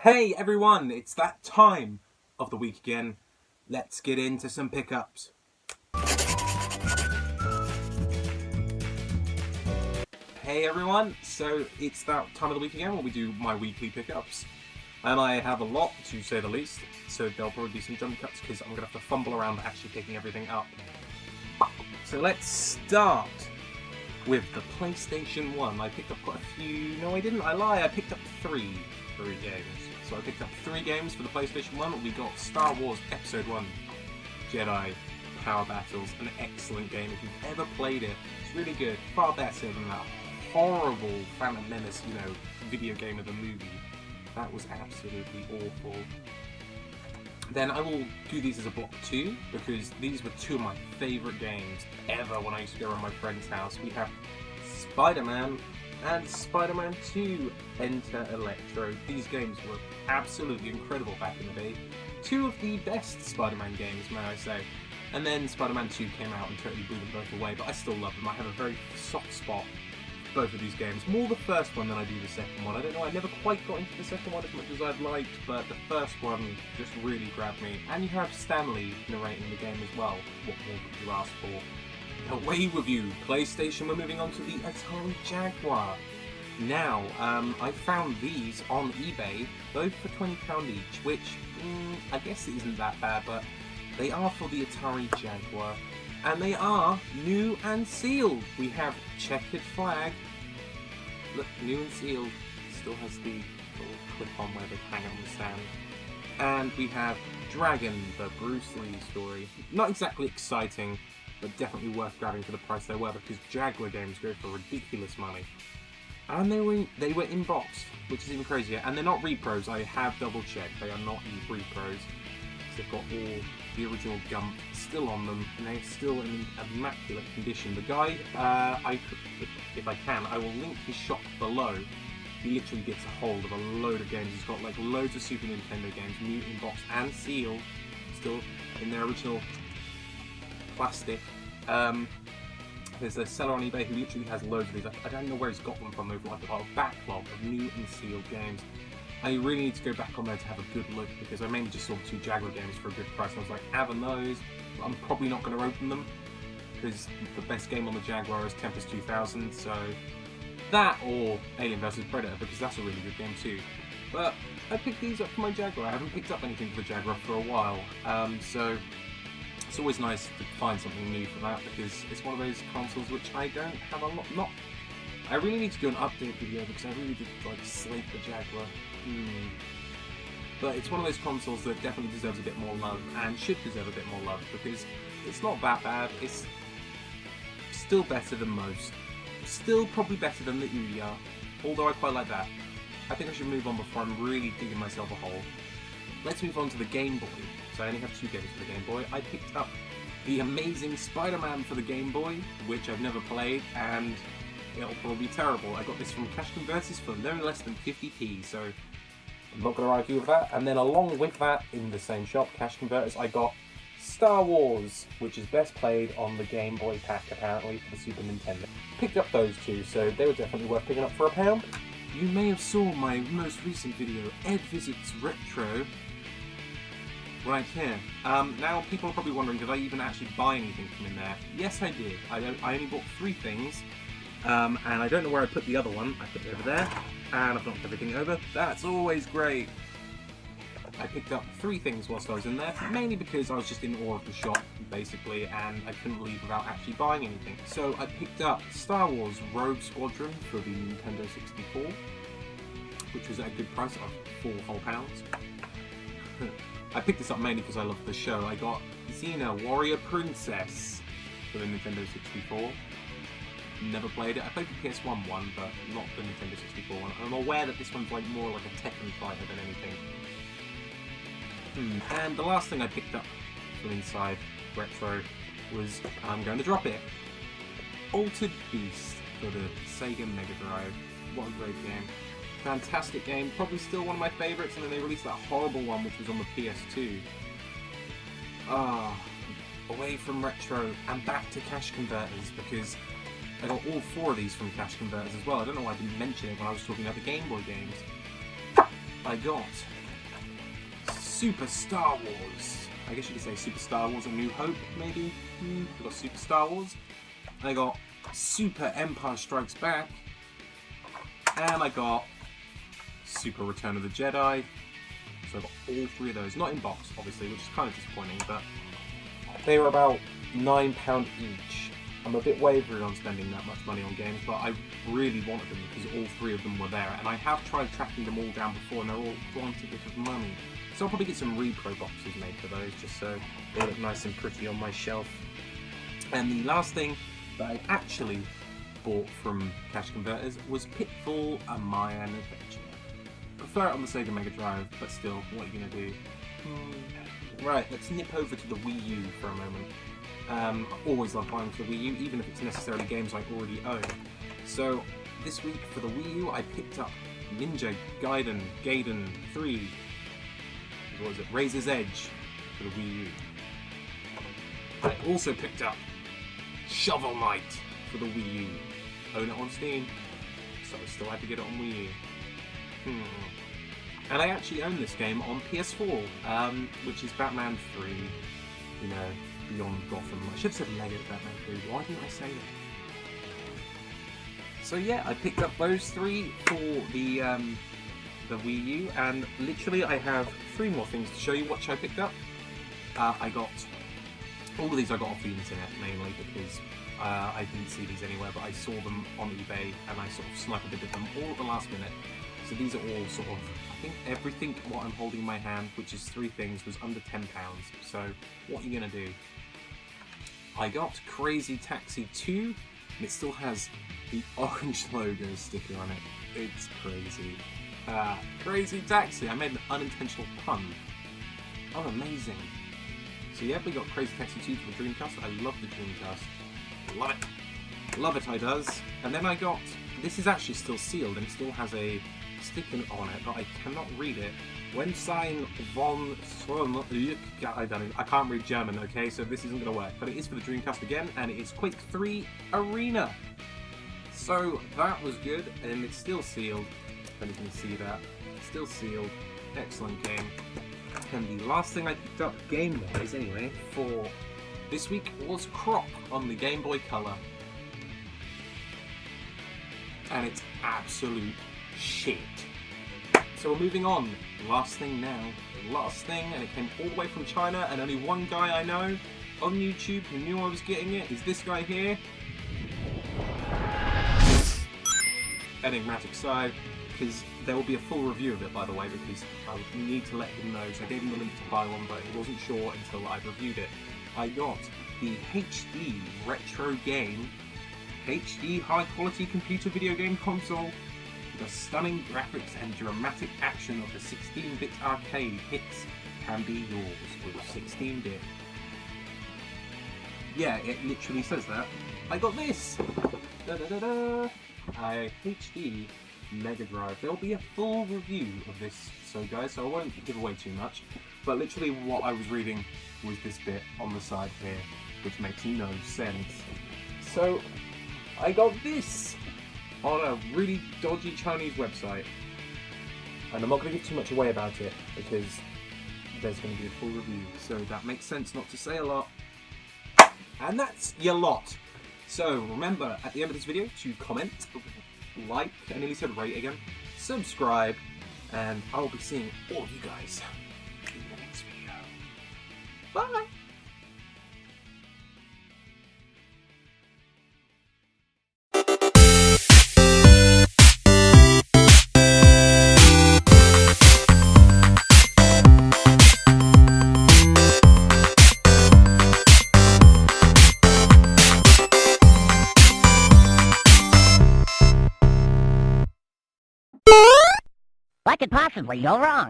Hey everyone, it's that time of the week again. Let's get into some pickups. Hey everyone, so it's that time of the week again where we do my weekly pickups. And I have a lot, to say the least, so there'll probably be some jump cuts because I'm going to have to fumble around actually picking everything up. So let's start with the PlayStation 1. I picked up quite a few. No, I didn't. I lie. I picked up three games. So I picked up 3 games for the PlayStation 1. We got Star Wars Episode 1 Jedi Power Battles. An excellent game. If you've ever played it, it's really good. Far better than that horrible Phantom Menace, video game of the movie. That was absolutely awful. Then I will do these as a block 2, because these were 2 of my favourite games ever when I used to go around my friend's house. We have Spider-Man and Spider-Man 2 Enter Electro. These games were absolutely incredible back in the day. 2 of the best Spider-Man games, may I say. And then Spider-Man 2 came out and totally blew them both away, but I still love them. I have a very soft spot for both of these games. More the first one than I do the second one. I don't know, I never quite got into the second one as much as I'd liked, but the first one just really grabbed me. And you have Stanley narrating the game as well. What more could you ask for? Away with you, PlayStation. We're moving on to the Atari Jaguar. Now, I found these on eBay, both for £20 each, which I guess it isn't that bad, but they are for the Atari Jaguar, and they are new and sealed. We have checkered flag. Look, new and sealed. Still has the little clip on where they hang on the stand. And we have Dragon, the Bruce Lee story. Not exactly exciting, but definitely worth grabbing for the price they were, because Jaguar games go for ridiculous money. And they were in-boxed, which is even crazier. And they're not repros, I have double-checked. They are not repros. They've got all the original gump still on them, and they're still in immaculate condition. The guy, if I can, I will link his shop below. He literally gets a hold of a load of games. He's got like loads of Super Nintendo games, new in-box and sealed, still in their original plastic. There's a seller on eBay who literally has loads of these. I don't know where he's got them from. They've like a backlog of new and sealed games. I really need to go back on there to have a good look, because I mainly just saw 2 Jaguar games for a good price. I was like, having those, but I'm probably not going to open them, because the best game on the Jaguar is Tempest 2000, so that or Alien vs Predator, because that's a really good game too. But I picked these up for my Jaguar. I haven't picked up anything for the Jaguar for a while, so it's always nice to find something new for that, because it's one of those consoles which I don't have a lot. I really need to do an update video, because I really did slate the Jaguar. But it's one of those consoles that definitely deserves a bit more love, and should deserve a bit more love, because it's not that bad. It's still better than most. Still probably better than the Ouya, although I quite like that. I think I should move on before I'm really digging myself a hole. Let's move on to the Game Boy. So I only have 2 games for the Game Boy. I picked up the Amazing Spider-Man for the Game Boy, which I've never played, and it'll probably be terrible. I got this from Cash Converters for no less than 50p, so I'm not going to argue with that. And then along with that, in the same shop, Cash Converters, I got Star Wars, which is best played on the Game Boy pack, apparently, for the Super Nintendo. Picked up those 2, so they were definitely worth picking up for £1. You may have saw my most recent video, Ed Visits Retro, right here. Now, people are probably wondering, did I even actually buy anything from in there? Yes, I did. I only bought 3 things. And I don't know where I put the other one. I put it over there, and I've knocked everything over. That's always great. I picked up 3 things whilst I was in there, mainly because I was just in awe of the shop, basically, and I couldn't leave without actually buying anything. So I picked up Star Wars Rogue Squadron for the Nintendo 64, which was at a good price of £4 whole. I picked this up mainly because I love the show. I got Xena Warrior Princess for the Nintendo 64. Never played it. I played the PS1 one, but not the Nintendo 64 one. I'm aware that this one's more like a Tekken fighter than anything. And the last thing I picked up from inside Retro was, I'm going to drop it, Altered Beast for the Sega Mega Drive. What a great game. Fantastic game, probably still one of my favourites, and then they released that horrible one which was on the PS2. Away from Retro and back to Cash Converters, because I got all 4 of these from Cash Converters as well. I don't know why I didn't mention it when I was talking about the Game Boy games. I got Super Star Wars. I guess you could say Super Star Wars A New Hope, maybe? I got Super Star Wars. I got Super Empire Strikes Back. And I got Super Return of the Jedi. So I got all three of those. Not in box, obviously, which is kind of disappointing, but they were about £9 each. I'm a bit wavering on spending that much money on games, but I really wanted them because all three of them were there. And I have tried tracking them all down before, and they're all quite a bit of money. So I'll probably get some repro boxes made for those, just so they look nice and pretty on my shelf. And the last thing that I actually bought from Cash Converters was Pitfall: A Mayan Adventure. Prefer it on the Sega Mega Drive, but still, what are you going to do? Right, let's nip over to the Wii U for a moment. I always love buying for the Wii U, even if it's necessarily games I already own. So, this week for the Wii U, I picked up Ninja Gaiden 3, what was it, Razor's Edge for the Wii U. I also picked up Shovel Knight for the Wii U. Own it on Steam, so I still had to get it on Wii U. And I actually own this game on PS4, which is Batman 3, you know, Beyond Gotham. I should have said Lego Batman 3, why didn't I say that? So yeah, I picked up those three for the Wii U, and literally I have three more things to show you which I picked up. I got, all of these I got off the internet mainly because I didn't see these anywhere, but I saw them on eBay and I sort of sniped a bit of them all at the last minute. So these are all sort of, I think everything what I'm holding in my hand, which is three things, was under £10. So what are you going to do? I got Crazy Taxi 2, and it still has the orange logo sticker on it. It's crazy. Crazy Taxi, I made an unintentional pun. Oh, amazing. So yeah, we got Crazy Taxi 2 for the Dreamcast. I love the Dreamcast. Love it. Love it, I does. And then I got, this is actually still sealed, and it still has a sticker on it, but I cannot read it. Wenstein von I can't read German, okay, so this isn't going to work. But it is for the Dreamcast again, and it is Quake 3 Arena. So that was good, and it's still sealed. If you can see that, it's still sealed. Excellent game. And the last thing I picked up game-wise, anyway, for this week was Croc on the Game Boy Color. And it's absolute shit. So we're moving on. Last thing now. Last thing, and it came all the way from China, and only one guy I know on YouTube who knew I was getting it is this guy here. Enigmatic Side, because there will be a full review of it, by the way, because I need to let him know. So I gave him the link to buy one, but he wasn't sure until I reviewed it. I got the HD Retro Game, HD High Quality Computer Video Game Console, the stunning graphics and dramatic action of the 16-bit arcade hits can be yours with 16-bit. Yeah, it literally says that. I got this! Da-da-da-da! A HD Mega Drive. There'll be a full review of this, so guys, so I won't give away too much, but literally what I was reading was this bit on the side here, which makes no sense. So, I got this on a really dodgy Chinese website, and I'm not going to give too much away about it because there's going to be a full review, so that makes sense not to say a lot, and that's your lot. So remember at the end of this video to comment, like, I nearly said rate again, subscribe, and I'll be seeing all of you guys in the next video. Bye! What could possibly go wrong?